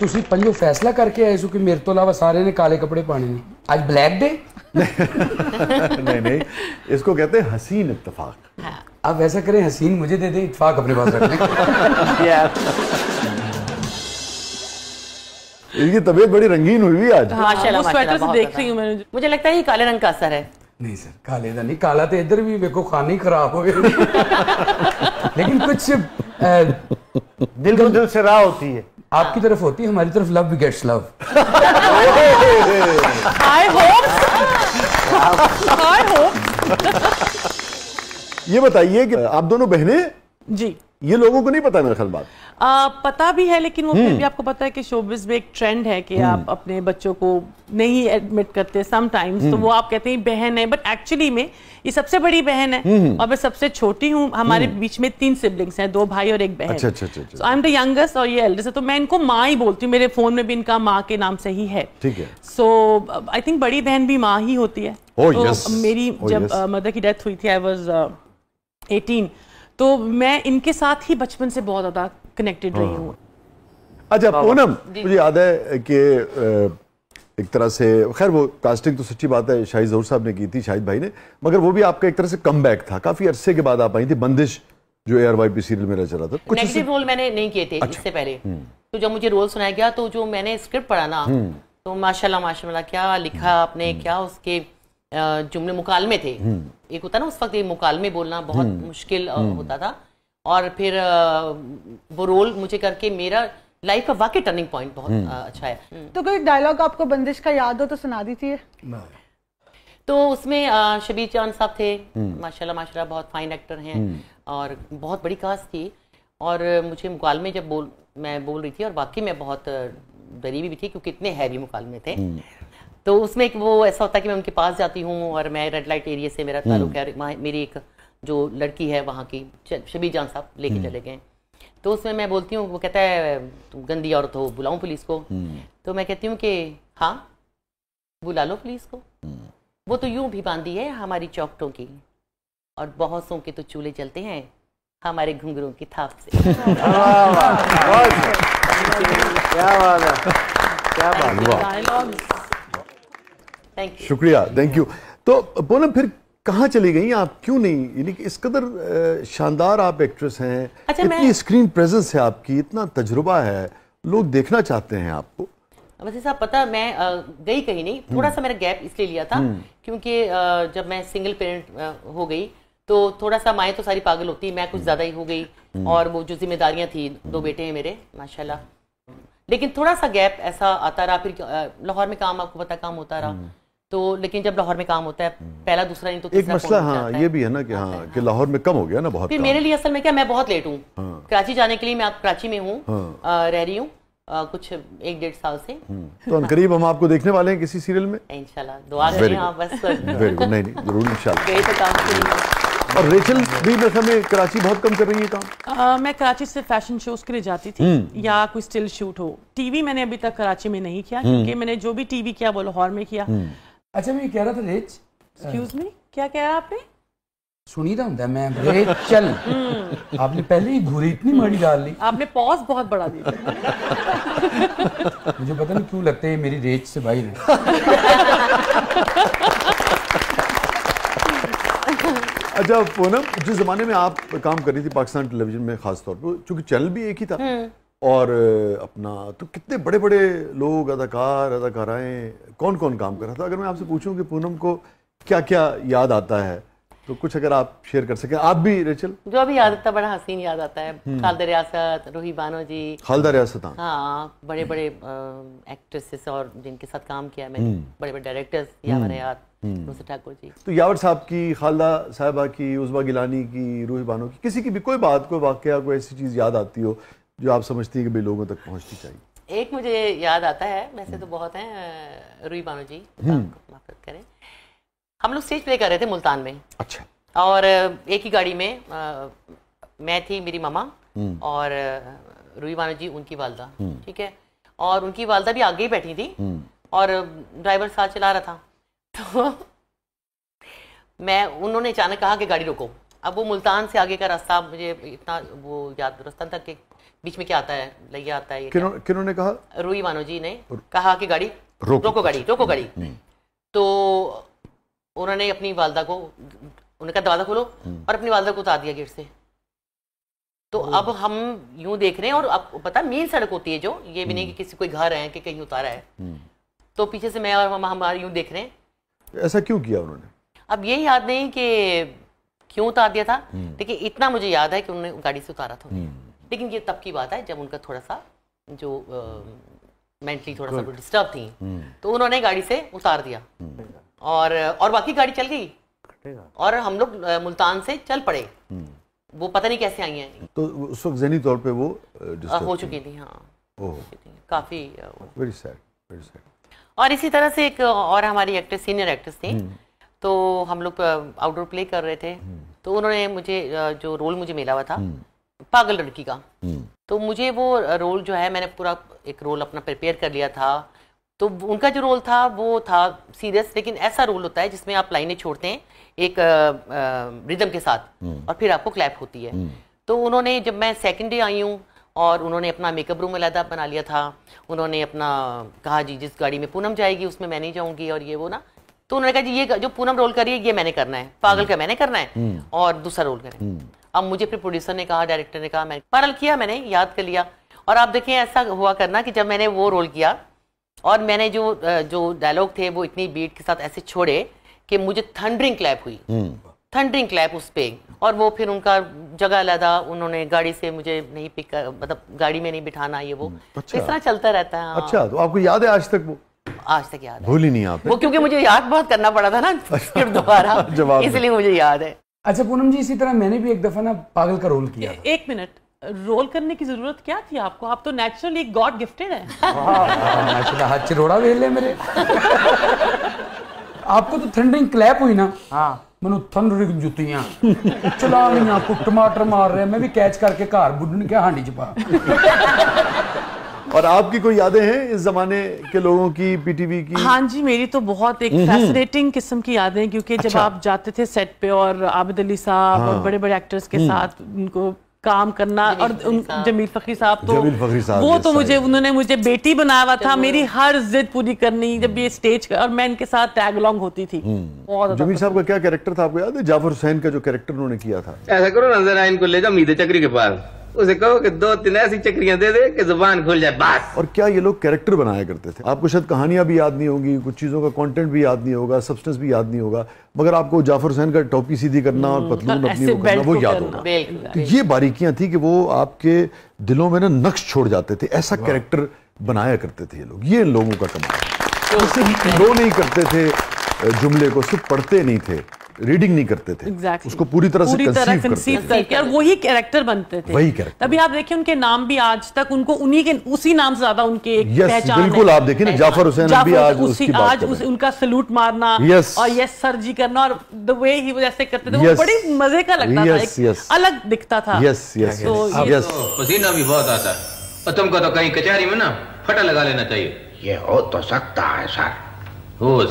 ਤੁਸੀਂ पंजो फैसला करके आए सो कि मेरे तो अलावा सारे ने काले कपड़े पाने ने आज ब्लैक डे। नहीं नहीं, इसको कहते हैं हसीन इत्तेफाक। आप ऐसा करें, हसीन मुझे दे दें, इत्तेफाक अपने पास रख लें। इनकी तबीयत बड़ी रंगीन हुई है आज। माशाल्लाह स्वेटर से देख रही हूँ मैं, मुझे लगता है ये काले रंग का असर है। नहीं सर, काले का नहीं, काला तो इधर भी मेरे को खाना ही खराब हो गया। लेकिन कुछ दिल को दिल से राह होती है, आपकी तरफ होती है, हमारी तरफ love gets love. I hope। ये बताइए कि आप दोनों बहनें जी, ये लोगों को नहीं पता मेरे ख्याल बात। पता भी है, लेकिन वो फिर भी आपको पता है कि शोबिज़ में एक ट्रेंड है कि आप अपने बच्चों को नहीं एडमिट करते समटाइम्स, तो वो आप कहते हैं बहन है, बट एक्चुअली में ये सबसे बड़ी बहन है और मैं सबसे छोटी हूँ। हमारे बीच में 3 सिबलिंग्स हैं, 2 भाई और 1 बहन। अच्छा अच्छा अच्छा। सो आई एम द यंगेस्ट और ये एल्डेस्ट है, तो मैं इनको माँ ही बोलती हूँ। मेरे फोन में भी इनका माँ के नाम से ही है। ठीक है। सो आई थिंक बड़ी बहन भी माँ ही होती है। तो मेरी जब मदर की डेथ हुई थी, आई वाज 18, तो मैं इनके साथ ही बचपन से बहुत ज्यादा कनेक्टेड रही हूँ। अच्छा पूनम, मुझे याद है कि एक तरह से, खैर वो कास्टिंग तो सच्ची बात है शाहिद ज़हूर साहब ने की थी, शाहिद भाई ने, मगर वो भी आपका एक तरह से कमबैक था। काफी अरसे के बाद आप आई थी, बंदिश जो ARYP सीरियल मेरा चला था। कुछ नेगेटिव रोल मैंने नहीं किए थे इससे पहले। तो जब मुझे रोल सुनाया गया, तो जो मैंने स्क्रिप्ट पढ़ा ना, तो माशाल्लाह माशाल्लाह क्या लिखा आपने, क्या उसके जुमले मुकालमे थे। एक होता ना उस वक्त मुकालमे बोलना बहुत मुश्किल होता था, और फिर वो रोल मुझे करके मेरा लाइफ का वाकई टर्निंग पॉइंट बहुत अच्छा है। तो कोई डायलॉग आपको बंदिश का याद हो तो सुना दीजिए। तो उसमें शबीर जान साहब थे, माशाल्लाह माशाल्लाह बहुत फाइन एक्टर हैं, और बहुत बड़ी कास्ट थी। और मुझे मुकालमे जब मैं बोल रही थी, और वाकई में बहुत डरी भी थी क्योंकि इतने हैवी मुकालमे थे। तो उसमें एक वो ऐसा होता है कि मैं उनके पास जाती हूँ, और मैं रेड लाइट एरिया से मेरा ताल्लुक है, मेरी एक जो लड़की है वहाँ की, शबीर जान साहब लेके चले गए। तो उसमें मैं बोलती हूँ, वो कहता है तुम गंदी औरत हो, बुलाऊं पुलिस को? तो मैं कहती हूँ कि हाँ बुला लो पुलिस को, वो तो यूं भी बांधी है हमारी चौखटों की, और बहुतों के तो चूल्हे जलते हैं हमारे घुंघरों की थाप से। क्या बात है, क्या बात। थैंक यू, शुक्रिया, थैंक यू। तो पूनम फिर कहाँ चली गई आप, क्यों नहीं, यानी कि इस कदर शानदार आप एक्ट्रेस हैं, अच्छा, इतनी स्क्रीन प्रेजेंस है आपकी, इतना तजुर्बा है, लोग देखना चाहते हैं आपको। वैसे साहब पता, मैं गई कहीं नहीं, थोड़ा सा मेरा गैप इसलिए लिया था क्योंकि जब मैं सिंगल पेरेंट हो गई, तो थोड़ा सा माएँ तो सारी पागल होती, मैं कुछ ज़्यादा ही हो गई, और वो जो जिम्मेदारियाँ थी, 2 बेटे हैं मेरे माशाल्लाह, लेकिन थोड़ा सा गैप ऐसा आता रहा। फिर लाहौर में काम, आपको पता, काम होता रहा, तो लेकिन जब लाहौर में काम होता है, पहला दूसरा नहीं तो एक मसला हाँ ये भी है ना कि हाँ कि लाहौर में कम हो गया ना बहुत। फिर मेरे लिए असल में क्या, मैं बहुत लेट हूँ कराची जाने के लिए। मैं आप कराची में हूँ, रह रही हूँ कुछ 1-1.5 साल से। तो करीब हम आपको देखने वाले हैं किसी सीरियल में इंशाल्लाह, दुआ करें आप बस। वेरी गुड, नहीं जरूर इंशाल्लाह। गए तो काम के लिए। और रेचल भी मेरे ख्याल में कराची बहुत कम कर रही है काम। मैं कराची से फैशन शोज के लिए जाती थी, या कोई स्टिल शूट हो। टीवी मैंने अभी तक कराची में नहीं किया, क्योंकि मैंने जो भी टीवी किया वो लाहौर में किया। अच्छा मैं कह रहा था रेच, एक्सक्यूज मी, क्या कह रहा आपने? सुनी था ਹੁੰਦਾ मैं रेचल, आपने पहले ही घूरी इतनी माड़ी डाल ली, आपने पॉज बहुत बढ़ा दी। मुझे पता नहीं क्यों लगता है मेरी रेच से भाई ने। अच्छा पूनम, जिस जमाने में आप काम कर रही थी पाकिस्तान टेलीविजन में खास तौर पर, चूंकि चैनल भी एक ही था और अपना, तो कितने बड़े बड़े लोग, अदाकार अदाकाराएं, कौन कौन काम कर रहा था? अगर मैं आपसे पूछूं कि पूनम को क्या क्या याद आता है, तो कुछ अगर आप शेयर कर सकें। आप भी रेचल? जो भी याद आता, बड़ा हसीन याद आता है। खालदा रियासत, रूही बानो जी। खालदा रियासत, हाँ, बड़े बड़े एक्ट्रेसेस और जिनके साथ काम किया मैंने, बड़े बड़े डायरेक्टर्स, यावर हयात, नुसरत ठाकुर जी। तो यावर साहब की, खालदा साहिबा की, उज़मा गिलानी की, रूही बानो की, किसी की भी कोई बात, कोई वाकया, कोई ऐसी चीज याद आती हो जो आप समझती हैं कि भाई लोगों तक पहुंचनी चाहिए? एक मुझे याद आता है, वैसे तो बहुत हैं, रूही बानो जी, माफ करें, हम लोग स्टेज प्ले कर रहे थे मुल्तान में। अच्छा। और एक ही गाड़ी में मैं थी, मेरी मामा और रूही बानो जी, उनकी वालदा, ठीक है, और उनकी वालदा भी आगे ही बैठी थी, और ड्राइवर साथ चला रहा था। तो उन्होंने अचानक कहा कि गाड़ी रोको। अब वो मुल्तान से आगे का रास्ता मुझे इतना वो याद, रास्ता तक के बीच में क्या आता है, लिया आता है, किन्होंने कहा? रूही मानो जी ने कहा कि गाड़ी रोको गाड़ी। तो उन्होंने अपनी वालदा को, उन्होंने कहा दरवाजा खोलो और अपनी वालदा को उतार दिया गेट से। तो अब हम यूं देख रहे हैं, और अब पता मेन सड़क होती है जो, ये भी नहीं कि किसी कोई घर है कि कहीं उतारा है। तो पीछे से मैं और हमारे यूं देख रहे हैं। ऐसा क्यों किया उन्होंने? अब ये याद नहीं कि क्यों उतार दिया था, लेकिन इतना मुझे याद है कि उन्होंने गाड़ी से उतारा था। लेकिन ये तब की बात है जब उनका थोड़ा सा जो मेंटली थोड़ा सा डिस्टर्ब थी, तो उन्होंने गाड़ी से उतार दिया और बाकी गाड़ी चल गई और हम लोग मुल्तान से चल पड़े। वो पता नहीं कैसे आई हैं। तो उस वक्त ज़हनी तौर पे वो हो चुकी थी। हाँ, काफी वेरी सैड। और इसी तरह से एक और हमारी एक्ट्रेस, सीनियर एक्ट्रेस थी, तो हम लोग आउटडोर प्ले कर रहे थे, तो उन्होंने मुझे जो रोल मुझे मिला हुआ था पागल लड़की का, तो मुझे वो रोल जो है, मैंने पूरा एक रोल अपना प्रिपेयर कर लिया था। तो उनका जो रोल था वो था सीरियस, लेकिन ऐसा रोल होता है जिसमें आप लाइनें छोड़ते हैं एक रिदम के साथ और फिर आपको क्लैप होती है। तो उन्होंने, जब मैं सेकंड डे आई हूँ और उन्होंने अपना मेकअप रूम अलग बना लिया था, उन्होंने अपना कहा जी जिस गाड़ी में पूनम जाएगी उसमें मैं नहीं जाऊँगी और ये वो ना, तो उन्होंने कहा जी ये जो पूनम रोल करी है ये मैंने करना है, पागल का मैंने करना है और दूसरा रोल करें। अब मुझे फिर प्रोड्यूसर ने कहा, डायरेक्टर ने कहा, मैं पागल किया, मैंने याद कर लिया। और आप देखें ऐसा हुआ करना कि जब मैंने वो रोल किया और मैंने जो डायलॉग थे वो इतनी बीट के साथ ऐसे छोड़े कि मुझे थंडरिंग क्लैप हुई, थंडरिंग क्लैप उस पे। और वो फिर उनका जगह लगा, उन्होंने गाड़ी से मुझे नहीं पिक, मतलब गाड़ी में नहीं बिठाना, ये वो अच्छा। इस तरह चलता रहता है। हाँ। अच्छा, तो आपको याद है आज तक? वो आज तक याद है, भूल ही नहीं आपने? वो क्योंकि मुझे याद बहुत करना पड़ा था ना स्क्रिप्ट दोबारा, इसलिए मुझे याद है। अच्छा पूनम जी, इसी तरह मैंने भी एक दफा ना पागल का रोल किया था। एक मिनट, रोल करने की जरूरत क्या थी आपको? आप तो नेचुरली गॉड गिफ्टेड है। नेचुरल हाथ चिरोड़ा वेल ले मेरे। आपको तो थंडरिंग क्लैप हुई ना? हाँ, मैंने थंडरिंग जुतियां चलानियां को टमाटर मार रहे, मैं भी कैच करके घर बुढ़न के हांडी च पा। और आपकी कोई यादें हैं इस जमाने के लोगों की, पीटीवी की? हाँ जी, मेरी तो बहुत एक फैसिनेटिंग किस्म की यादें, क्योंकि जब आप जाते थे सेट पे और आबिद अली साहब और बड़े बड़े एक्टर्स के साथ उनको काम करना, और जमील फखरी साहब, तो वो तो मुझे, उन्होंने मुझे बेटी बनाया हुआ था, मेरी हर जिद पूरी करनी जब ये स्टेज, और मैं इनके साथ टैग अलॉन्ग होती थी। जमील साहब का क्या कैरेक्टर था आपको याद है? जाफर हुसैन का जो कैरेक्टर उन्होंने किया था। ऐसा करो ना, जरा इनको ले जाओ मीदे चक्री के पास, उसे कहो कि 2-3 ऐसी चक्रियां दे दे कि जुबान खुल जाए बस। और क्या ये लोग कैरेक्टर बनाया करते थे? आपको शायद कहानियां भी याद नहीं होगी, कुछ चीजों का कंटेंट भी याद नहीं होगा, सब्सटेंस भी याद नहीं होगा, मगर आपको जाफर हुसैन का टोपी सीधी करना और पतलून अपनी वो करना वो याद होगा। तो ये बारीकियां थी कि वो आपके दिलों में ना नक्श छोड़ जाते थे। ऐसा कैरेक्टर बनाया करते थे ये लोग। ये इन लोगों का कमाल है। सिर्फ फ्लो नहीं करते थे जुमले को, सिर्फ पढ़ते नहीं थे, रीडिंग नहीं करते थे, उसको पूरी तरह से कंसीव करके और वही कैरेक्टर बनते थे। वही कैरेक्टर। तभी आप देखिए उनके नाम भी आज तक उनको उन्हीं के उसी नाम से ज्यादा उनके एक पहचान है। बिल्कुल, आप देखिए ना जाफर हुसैन भी आज उसकी बात कर रहे हैं। उनका सैल्यूट मारना और यस सर जी करना, और द वे ही वो ऐसे करते थे, वो बड़ी मजे का लगता था, अलग दिखता था। पसीना भी बहुत आता है और तुमको तो कहीं कचहरी में ना फटा लगा लेना चाहिए। ये हो तो सकता है सर। हो